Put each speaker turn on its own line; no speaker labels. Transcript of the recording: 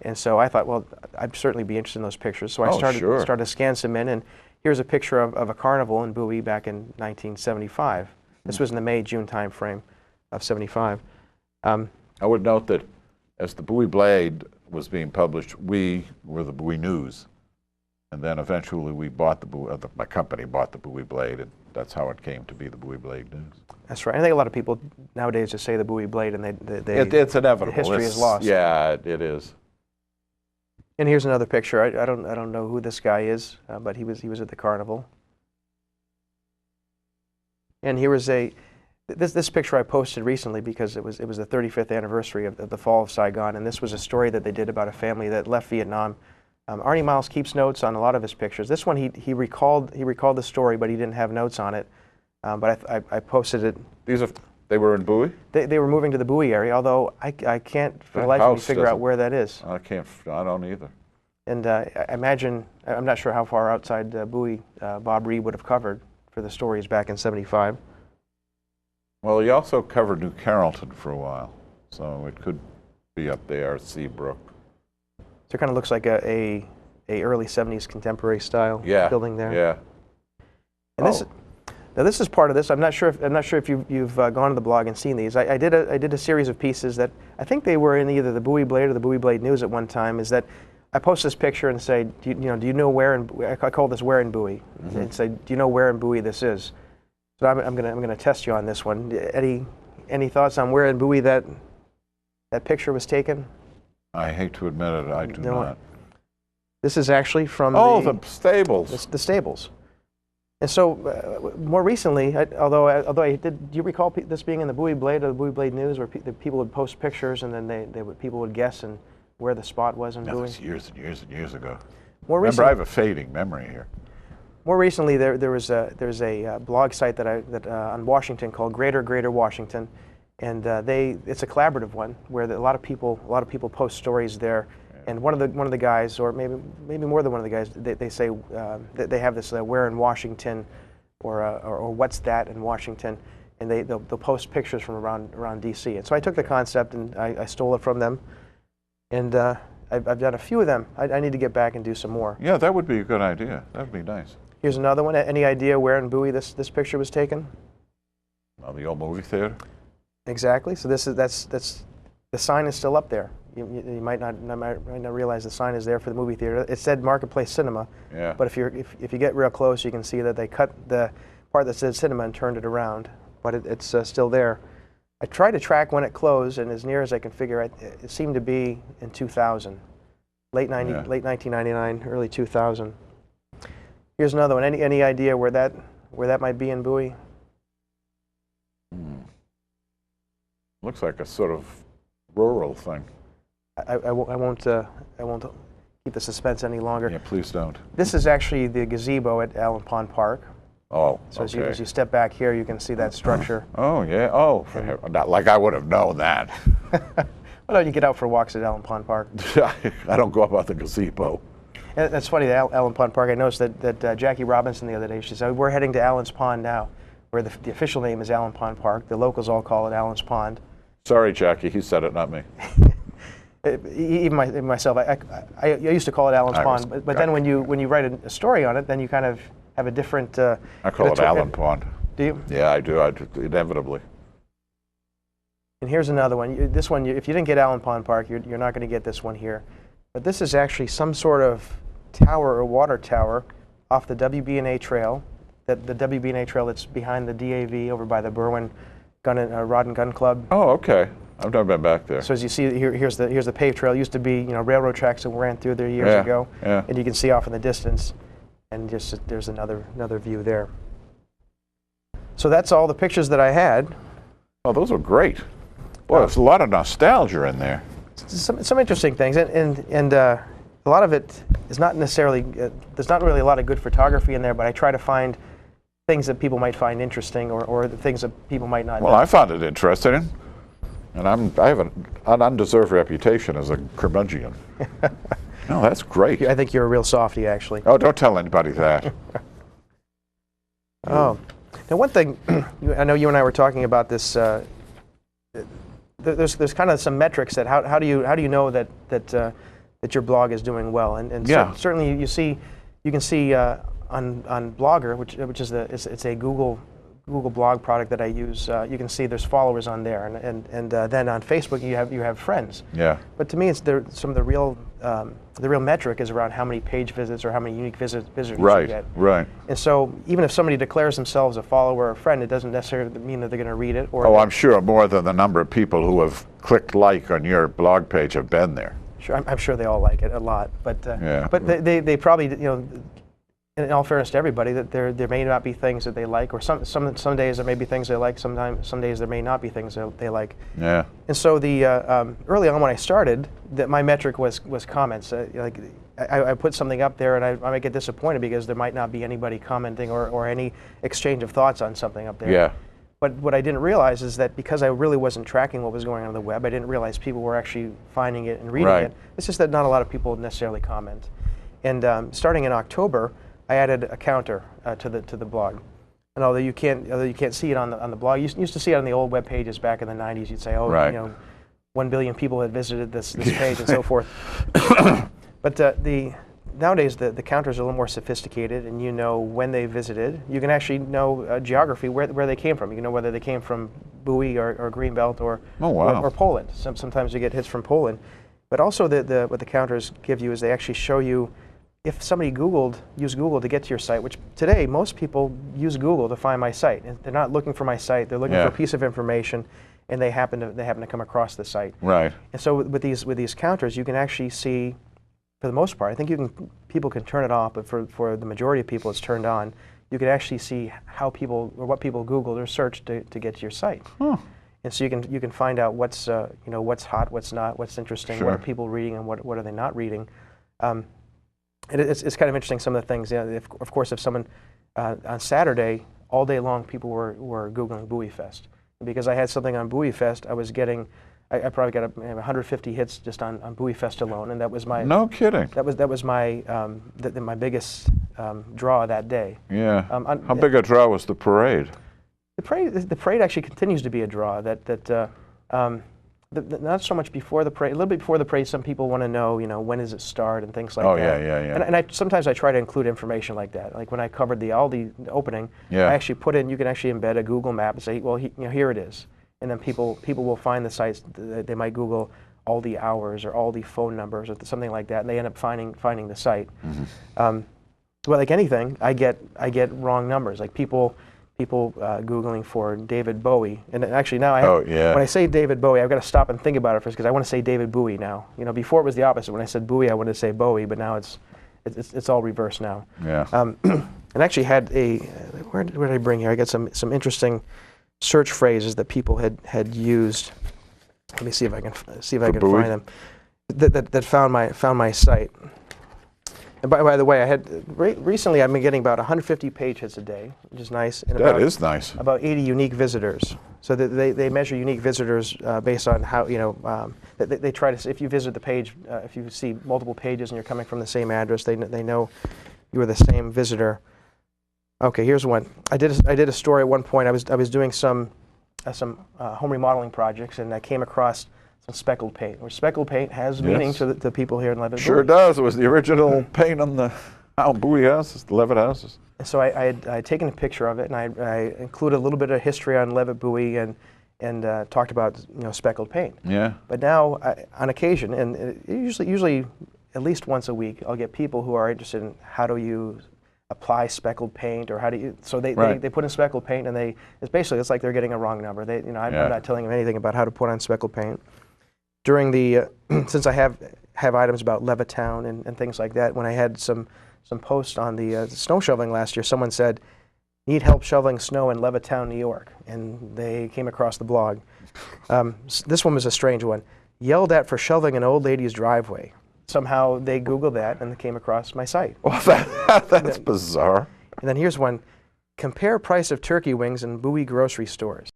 And so I thought, well, I'd certainly be interested in those pictures. So I
Sure.
started to scan some in, and here's a picture of a carnival in Bowie back in 1975. This was in the May-June time frame of 75.
I would note that as the Bowie Blade was being published, we were the Bowie News. And then eventually we bought my company bought the Bowie Blade, and that's how it came to be the Bowie Blade News.
That's right. I think a lot of people nowadays just say the Bowie Blade, and
It's inevitable.
The history is lost.
Yeah, it is.
And here's another picture. I don't know who this guy is, but he was at the carnival. And here was this picture I posted recently because it was the 35th anniversary of the fall of Saigon, and this was a story that they did about a family that left Vietnam. Arnie Miles keeps notes on a lot of his pictures. This one he recalled the story, but he didn't have notes on it. But I posted it.
They were in Bowie?
They were moving to the Bowie area, although I can't for the life of me figure out where that is.
I don't either.
And I imagine, I'm not sure how far outside Bowie Bob Reed would have covered for the stories back in '75.
Well, he also covered New Carrollton for a while, so it could be up there, Seabrook.
So it kind of looks like a early '70s contemporary style building there.
Yeah.
And this is part of this. I'm not sure if you've gone to the blog and seen these. I did a series of pieces that I think they were in either the Bowie Blade or the Bowie Blade News at one time. Is that I post this picture and say, do you know where in I call this where in Bowie, and say, do you know where in Bowie this is? So I'm gonna test you on this one. Any thoughts on where in Bowie that picture was taken?
I hate to admit it, I do not.
This is actually from
the stables.
The stables. And so, more recently, although I did, do you recall this being in the Bowie Blade or the Bowie Blade News, where people would post pictures and then people would guess and where the spot was in Bowie?
That was years and years and years ago.
Remember,
I have a fading memory here.
More recently, there's a blog site that on Washington called Greater Washington, and it's a collaborative one where a lot of people post stories there. And one of the guys, or maybe more than one of the guys, they say that they have this where in Washington, or what's that in Washington, and they'll post pictures from around D.C. And so I took the concept and I stole it from them, and I've done a few of them. I need to get back and do some more.
Yeah, that would be a good idea. That would be nice.
Here's another one. Any idea where in Bowie this picture was taken?
Oh, the old movie theater.
Exactly. So that's the sign is still up there. You might not realize the sign is there for the movie theater. It said Marketplace Cinema.
Yeah.
But if you get real close, you can see that they cut the part that said cinema and turned it around. But it's still there. I tried to track when it closed, and as near as I can figure, it seemed to be in 2000, late 1999, early 2000. Here's another one. Any idea where that might be in Bowie?
Looks like a sort of rural thing.
I won't keep the suspense any longer.
Yeah, please don't.
This is actually the gazebo at Allen Pond Park.
Oh,
so
okay.
as you step back here, you can see that structure.
Oh, yeah. Oh, not like I would have known that.
Well, no, you get out for walks at Allen Pond Park.
I don't go about the gazebo.
And that's funny, Allen Pond Park. I noticed that Jackie Robinson the other day, she said, we're heading to Allen's Pond now, where the official name is Allen Pond Park. The locals all call it Allen's Pond.
Sorry, Jackie, he said it, not me.
Even myself, I used to call it Allen's Pond, but then when you write a story on it, then you kind of have a different.
I call it Allen Pond.
Do you?
Yeah, I do. Inevitably.
And here's another one. This one, if you didn't get Allen Pond Park, you're not going to get this one here. But this is actually some sort of tower or water tower off the WB&A trail. The WB&A trail that's behind the DAV over by the Berwyn Rod and Gun Club.
Oh, okay. I've never been back there.
So as you see, here's the paved trail. It used to be railroad tracks that ran through there years ago.
Yeah.
And you can see off in the distance, and just there's another view there. So that's all the pictures that I had.
Oh, those were great. Boy, there's a lot of nostalgia in there.
Some interesting things, and a lot of it is not necessarily. There's not really a lot of good photography in there, but I try to find things that people might find interesting, or the things that people might not.
Well, I found it interesting, and I have an undeserved reputation as a curmudgeon. No, that's great.
I think you're a real softie, actually.
Oh, don't tell anybody that.
Oh, now one thing, I know you and I were talking about this there's kind of some metrics that how do you know that your blog is doing well, and
Yeah.
certainly you can see on Blogger, which is it's a Google blog product that I use. You can see there's followers on there, and then on Facebook you have friends.
Yeah.
But to me, it's some of the real metric is around how many page visits or how many unique visitors you get.
Right.
And so even if somebody declares themselves a follower or a friend, it doesn't necessarily mean that they're going to read it. Or
Oh, I'm sure more than the number of people who have clicked like on your blog page have been there.
Sure, I'm sure they all like it a lot. But
Yeah.
but they probably, in all fairness to everybody, that there may not be things that they like, or some days there may be things they like. Some days there may not be things that they like.
Yeah.
And so the early on when I started, that my metric was comments. Like I put something up there, and I might get disappointed because there might not be anybody commenting or any exchange of thoughts on something up there.
Yeah.
But what I didn't realize is that because I really wasn't tracking what was going on the web, I didn't realize people were actually finding it and reading
Right.
it. It's just that not a lot of people necessarily comment. And starting in October, I added a counter to the blog. And although you can't see it on the blog, you used to see it on the old web pages back in the 90s. You'd say, oh,
Right.
1 billion people had visited this page and so forth. But nowadays the counters are a little more sophisticated, and you know when they visited. You can actually know geography where they came from. You can know whether they came from Bowie or Greenbelt or
Oh, wow.
or Poland. Sometimes you get hits from Poland. But also what the counters give you is they actually show you if somebody used Google to get to your site, which today most people use Google to find my site. And they're not looking for my site, they're looking
Yeah.
for a piece of information, and they happen to come across the site.
Right.
And so with these counters, you can actually see, for the most part, I think people can turn it off, but for the majority of people it's turned on. You can actually see how people or what people Googled or searched to get to your site.
Huh.
And so you can find out what's hot, what's not, what's interesting,
Sure.
what are people reading, and what are they not reading. And it's kind of interesting, some of the things. Of course, if someone on Saturday all day long people were Googling Bowie Fest, and because I had something on Bowie Fest, I was getting I probably got 150 hits just on Bowie Fest alone, and that was my
No kidding.
that was my my biggest draw that day.
Yeah. How big a draw was the parade?
The parade actually continues to be a draw. Not so much before the parade. A little bit before the parade, some people want to know, when does it start and things like
Oh,
that.
yeah.
And sometimes I try to include information like that. Like when I covered the Aldi opening,
Yeah.
I actually put in. You can actually embed a Google map and say, well, here it is, and then people will find the sites. They might Google Aldi hours or Aldi phone numbers or something like that, and they end up finding the site.
Mm-hmm.
Well, like anything, I get wrong numbers. Like people Googling for David Bowie, and actually now when I say David Bowie, I've got to stop and think about it first because I want to say David Bowie now. Before it was the opposite. When I said Bowie, I wanted to say Bowie, but now it's all reversed now.
Yeah.
And actually had where did I bring here? I got some interesting search phrases that people had used. Let me see if I can
Bowie?
find them that found my site. And by the way, I had recently I've been getting about 150 page hits a day, which is nice. And
That is nice.
About 80 unique visitors. So they measure unique visitors based on how they try to. If you visit the page, if you see multiple pages and you're coming from the same address, they know you are the same visitor. Okay, here's one. I did a story at one point. I was doing some home remodeling projects, and I came across some speckled paint. Where speckled paint has meaning to the people here in Levitt.
Sure does. It was the original paint on the Bowie houses, the Levitt houses.
And so I had taken a picture of it, and I included a little bit of history on Levitt Bowie and talked about speckled paint.
Yeah.
But now, on occasion, and usually at least once a week, I'll get people who are interested in how do you apply speckled paint, or how do you. So they put in speckled paint, and it's like they're getting a wrong number. I'm not telling them anything about how to put on speckled paint. During the since I have items about Levittown and things like that, when I had some posts on the snow shoveling last year, someone said, "Need help shoveling snow in Levittown, New York," and they came across the blog. This one was a strange one. Yelled at for shoveling an old lady's driveway. Somehow they Googled that and came across my site.
Well, that's bizarre.
And then here's one. Compare price of turkey wings in Bowie grocery stores.